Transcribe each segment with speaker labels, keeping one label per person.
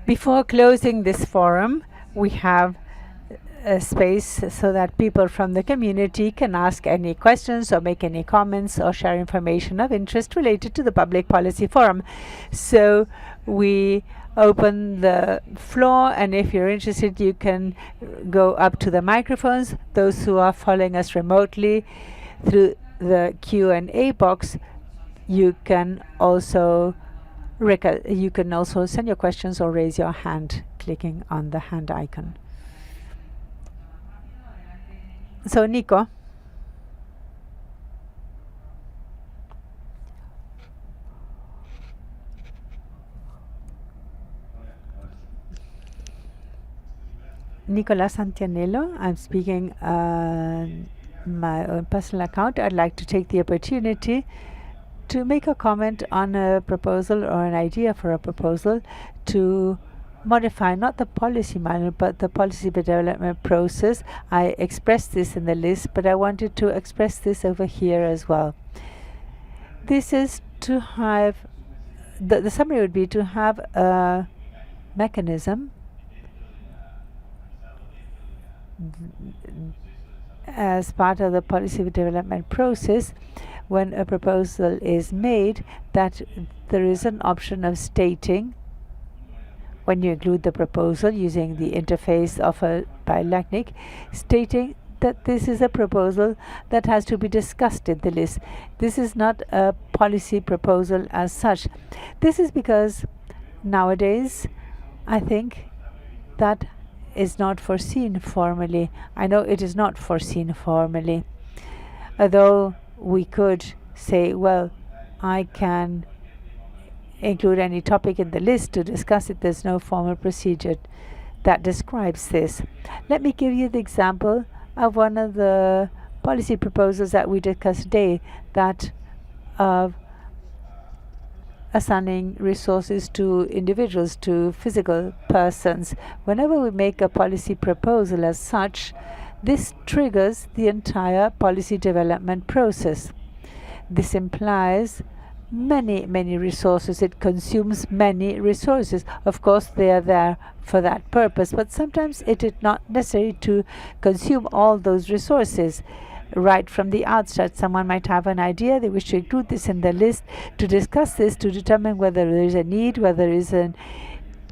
Speaker 1: Before closing this forum, we have a space so that people from the community can ask any questions or make any comments or share information of interest related to the Public Policy Forum. So we open the floor, and if you're interested, you can go up to the microphones. Those who are following us remotely through the Q&A box, you can also send your questions or raise your hand clicking on the hand icon. So, Nico. Nicolas Santianello. I'm speaking on my own personal account. I'd like to take the opportunity to make a comment on a proposal or an idea for a proposal to modify not the policy manual but the policy development process. I expressed this in the list, but I wanted to express this over here as well. This is to have the summary would be to have a mechanism as part of the policy development process when a proposal is made, that there is an option of stating, when you include the proposal using the interface offered by LACNIC, stating that this is a proposal that has to be discussed in the list. This is not a policy proposal as such. This is because nowadays I think that is not foreseen formally. I know it is not foreseen formally. Although we could say, well, I can include any topic in the list to discuss it. There's no formal procedure that describes this. Let me give you the example of one of the policy proposals that we discussed today, that of assigning resources to individuals, to physical persons. Whenever we make a policy proposal as such, this triggers the entire policy development process. This implies many resources. It consumes many resources. Of course, they are there for that purpose, but sometimes it is not necessary to consume all those resources. Right from the outset, someone might have an idea, they wish to include this in the list, to discuss this, to determine whether there is a need, whether there is an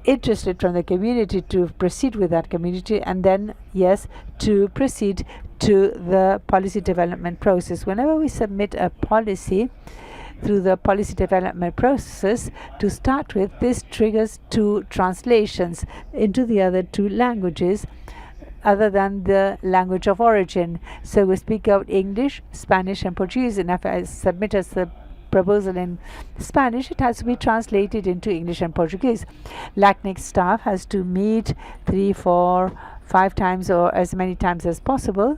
Speaker 1: interested from the community to proceed with that community, and then, yes, to proceed to the policy development process. Whenever we submit a policy through the policy development process, to start with, this triggers 2 translations into the other 2 languages other than the language of origin. So we speak out English, Spanish, and Portuguese, and if I submit as the proposal in Spanish, it has to be translated into English and Portuguese. LACNIC staff has to meet 3, 4, 5 times or as many times as possible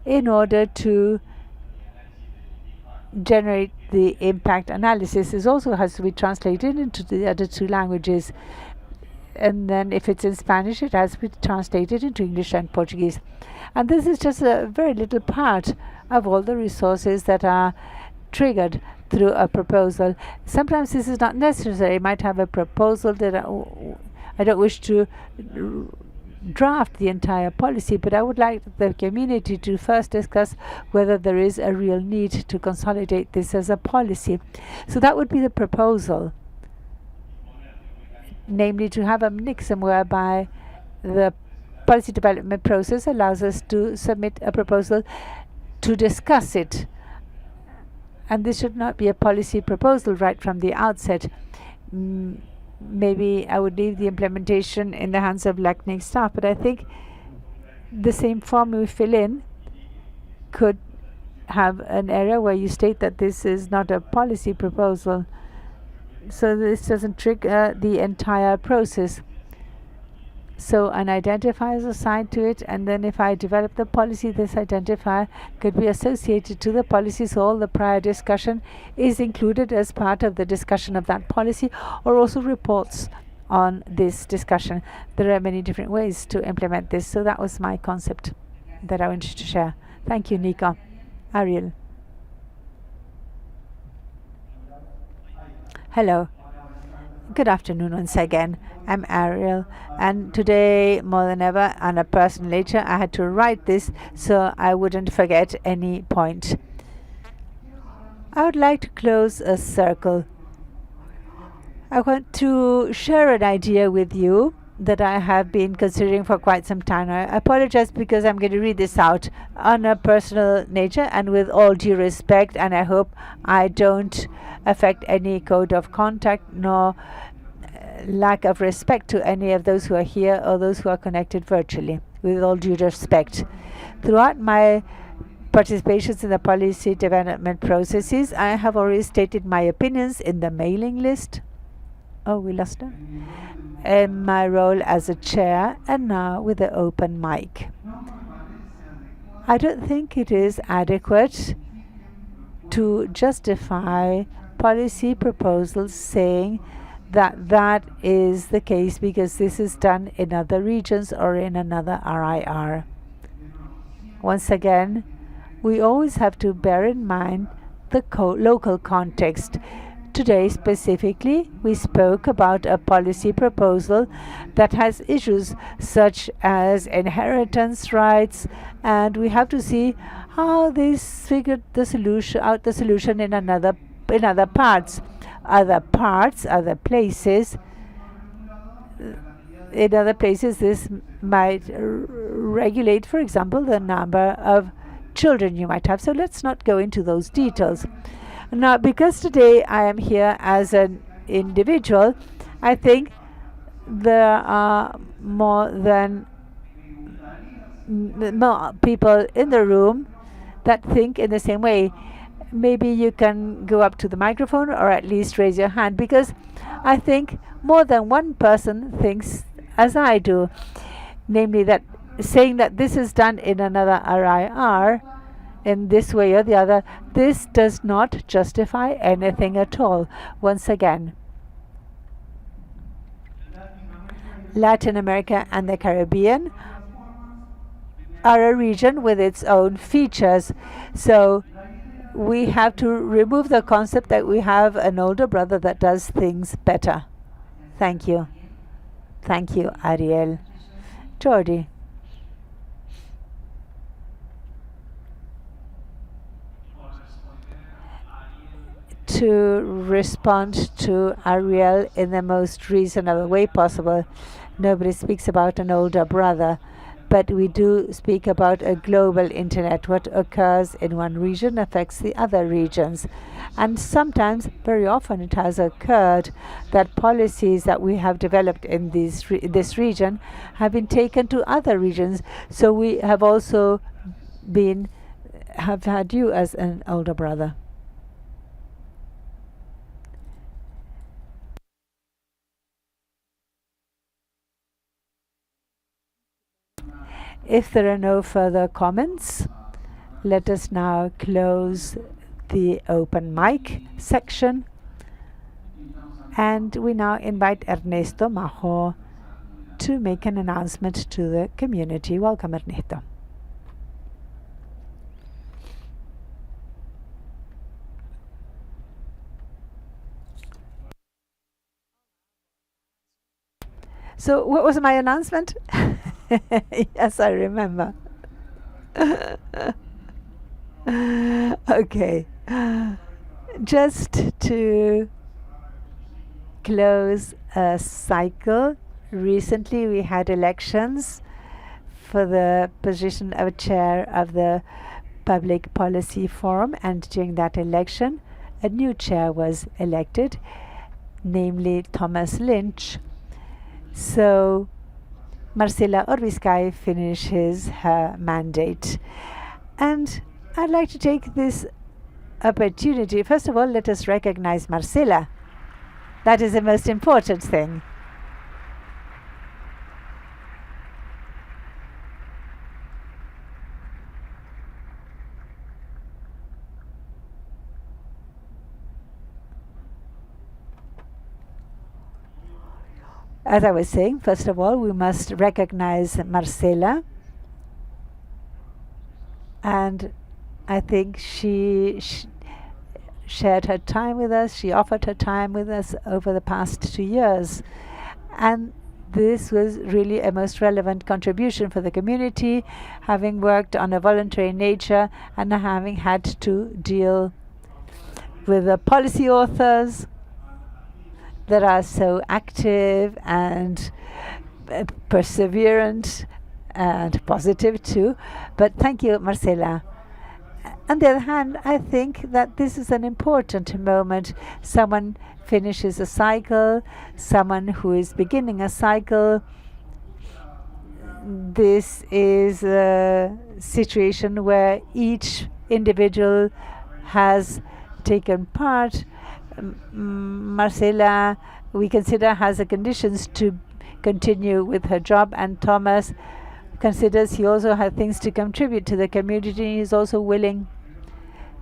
Speaker 1: in order to generate the impact analysis. This also has to be translated into the other 2 languages. And then if it's in Spanish, it has to be translated into English and Portuguese. And this is just a very little part of all the resources that are triggered through a proposal. Sometimes this is not necessary. I might have a proposal that I don't wish to draft the entire policy, but I would like the community to first discuss whether there is a real need to consolidate this as a policy. So that would be the proposal, namely to have a mechanism whereby the policy development process allows us to submit a proposal to discuss it. And this should not be a policy proposal right from the outset. Maybe I would leave the implementation in the hands of LACNIC staff, but I think the same form we fill in could have an area where you state that this is not a policy proposal. So this doesn't trigger the entire process. So an identifier is assigned to it, and then if I develop the policy, this identifier could be associated to the policy, so all the prior discussion is included as part of the discussion of that policy, or also reports on this discussion. There are many different ways to implement this, so that was my concept that I wanted to share. Thank you, Nico. Ariel.
Speaker 2: Hello.
Speaker 1: Good afternoon once again. I'm Ariel, and today, more than ever, on a personal nature, I had to write this so I wouldn't forget any point. I would like to close a circle. I want to share an idea with you that I have been considering for quite some time. I apologize because I'm going to read this out on a personal nature and with all due respect, and I hope I don't affect any code of contact nor lack of respect to any of those who are here or those who are connected virtually, with all due respect. Throughout my participations in the policy development processes, I have already stated my opinions in the mailing list. Oh, we lost her. In my role as a chair, and now with the open mic. I don't think it is adequate to justify policy proposals saying that that is the case because this is done in other regions or in another RIR. Once again, we always have to bear in mind the local context. Today specifically, we spoke about a policy proposal that has issues such as inheritance rights, and we have to see how this figured the solution in other parts. Other places. In other places, this might regulate, for example, the number of children you might have. So let's not go into those details. Now, because today I am here as an individual, I think there are more people in the room that think in the same way. Maybe you can go up to the microphone or at least raise your hand, because I think more than one person thinks as I do, namely that saying that this is done in another RIR in this way or the other, this does not justify anything at all. Once again, Latin America and the Caribbean are a region with its own features. So we have to remove the concept that we have an older brother that does things better. Thank you. Thank you, Ariel. Jordi. To respond to Ariel in the most reasonable way possible. Nobody speaks about an older brother, but we do speak about a global internet. What occurs in one region affects the other regions. And sometimes, very often, it has occurred that policies that we have developed in this region have been taken to other regions. So we have also have had you as an older brother. If there are no further comments, let us now close the open mic section. And we now invite Ernesto Majo to make an announcement to the community. Welcome, Ernesto. So what was my announcement? Yes, I remember. Okay. Just to close a cycle, recently we had elections for the position of chair of the Public Policy Forum, and during that election a new chair was elected, namely Thomas Lynch. So Marcela Orbiscay finishes her mandate. And I'd like to take this opportunity. First of all, let us recognize Marcela. That is the most important thing. As I was saying, first of all, we must recognize Marcela. And I think she shared her time with us. She offered her time with us over the past 2 years. And this was really a most relevant contribution for the community, having worked on a voluntary nature and having had to deal with the policy authors that are so active and perseverant and positive too. But thank you, Marcela. On the other hand, I think that this is an important moment. Someone finishes a cycle, someone who is beginning a cycle. This is a situation where each individual has taken part. Marcela, we consider, has the conditions to continue with her job, and Thomas considers he also has things to contribute to the community. He's also willing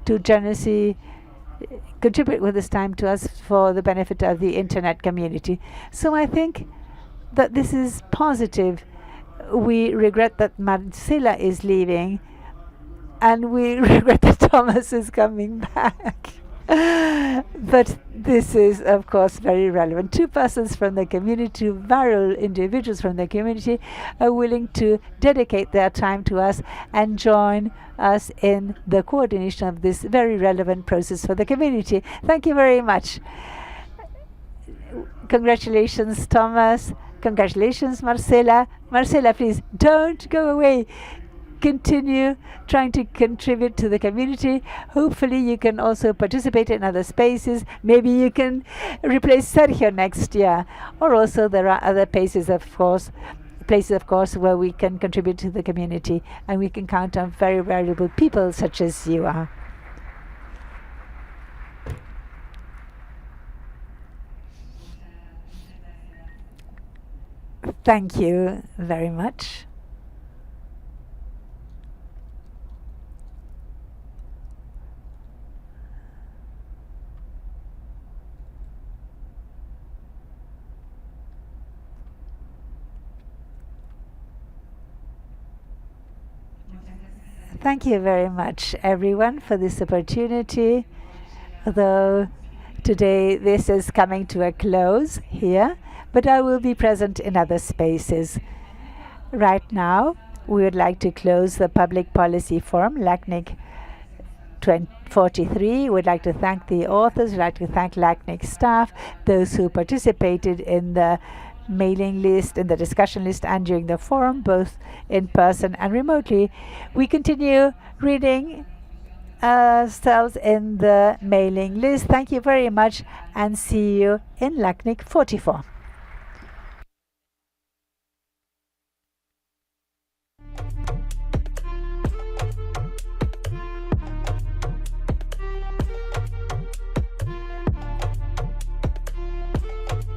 Speaker 1: to generously contribute with his time to us for the benefit of the internet community. So I think that this is positive. We regret that Marcela is leaving, and we regret that Thomas is coming back. But this is, of course, very relevant. 2 persons from the community, 2 viral individuals from the community, are willing to dedicate their time to us and join us in the coordination of this very relevant process for the community. Thank you very much. Congratulations, Thomas. Congratulations, Marcela. Marcela, please don't go away. Continue trying to contribute to the community. Hopefully you can also participate in other spaces. Maybe you can replace Sergio next year. Or also there are other places, of course, where we can contribute to the community, and we can count on very valuable people such as you are. Thank you very much. Thank you very much, everyone, for this opportunity. Although today this is coming to a close here, but I will be present in other spaces. Right now, we would like to close the Public Policy Forum, LACNIC 43. We'd like to thank the authors, we'd like to thank LACNIC staff, those who participated in the mailing list, in the discussion list, and during the forum, both in person and remotely. We continue reading ourselves in the mailing list. Thank you very much, and see you in LACNIC 44.